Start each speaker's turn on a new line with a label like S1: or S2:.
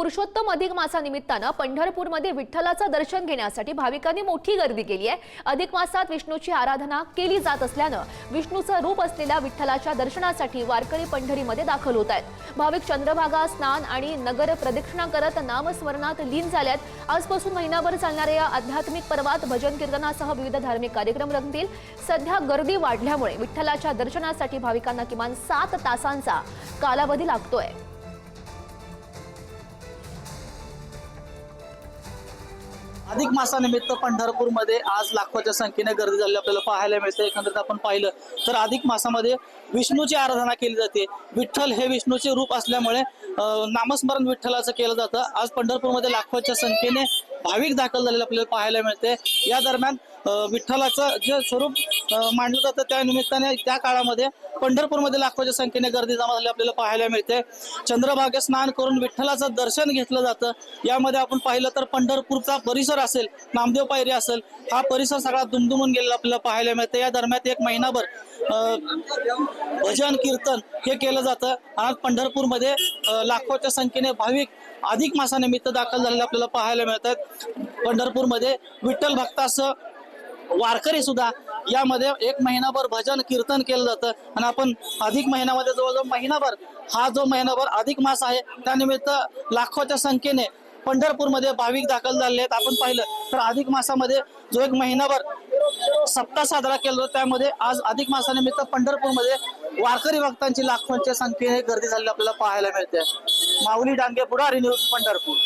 S1: पुरुषोत्तम अधिक मासानिमित्तानं पंढरपूरमध्ये विठ्ठलाचं दर्शन घेण्यासाठी भाविकांनी मोठी गर्दी केली आहे। अधिक मासात विष्णूची आराधना केली जात असल्यानं विष्णूचं रूप असलेल्या विठ्ठलाच्या दर्शनासाठी वारकरी पंढरीमध्ये दाखल होत आहेत। भाविक चंद्रभागा स्नान आणि नगर प्रदक्षिणा करत नामस्मरणात लीन झाल्यात। आजपासून महिनाभर चालणाऱ्या या आध्यात्मिक पर्वात भजन कीर्तनासह विविध धार्मिक कार्यक्रम रंगतील। सध्या गर्दी वाढल्यामुळे विठ्ठलाच्या दर्शनासाठी भाविकांना किमान 7 तासांचा कालावधी लागतोय।
S2: अधिक मासानिमित्त पंढरपूरमध्ये आज लाखोच्या संख्येने गर्दी झाली आपल्याला पाहायला मिळते। एकंदरीत आपण पाहिलं तर अधिक मासामध्ये विष्णूची आराधना केली जाते। विठ्ठल हे विष्णूचे रूप असल्यामुळे नामस्मरण विठ्ठलाचं केलं जातं। आज पंढरपूरमध्ये लाखोच्या संख्येने भाविक दाखल झालेले आपल्याला पाहायला मिळते। या दरम्यान विठ्ठलाचं जे स्वरूप मांडलं जातं त्या निमित्ताने त्या काळामध्ये पंढरपूरमध्ये लाखोच्या संख्येने गर्दी जमा झाली आपल्याला पाहायला मिळते। चंद्रभागे स्नान करून विठ्ठलाचं दर्शन घेतलं जातं। यामध्ये आपण पाहिलं तर पंढरपूरचा परिसर असेल, नामदेव पायरी असेल, हा परिसर सगळा दुमदुमून गेलेला आपल्याला पाहायला मिळते। या दरम्यान एक महिनाभर भजन कीर्तन हे केलं जातं। आज पंढरपूरमध्ये लाखोच्या संख्येने भाविक अधिक मासानिमित्त दाखल झालेले आपल्याला पाहायला मिळतात। पंढरपूरमध्ये विठ्ठल भक्तासह वारकरी सुद्धा यामध्ये एक महिनाभर भजन कीर्तन केलं जातं। आणि आपण अधिक महिन्यामध्ये जवळजवळ महिनाभर हा जो महिनाभर अधिक मास आहे त्यानिमित्त लाखोच्या संख्येने पंढरपूरमध्ये भाविक दाखल झाले आहेत। आपण पाहिलं तर अधिक मासामध्ये जो एक महिनाभर सप्ताह साजरा केला होता त्यामध्ये आज अधिक मासानिमित्त पंढरपूरमध्ये वारकरी भक्तांची लाखोंच्या संख्येने गर्दी झालेली आपल्याला पाहायला मिळते। माऊली डांगे, पुढारी न्यूज, पंढरपूर।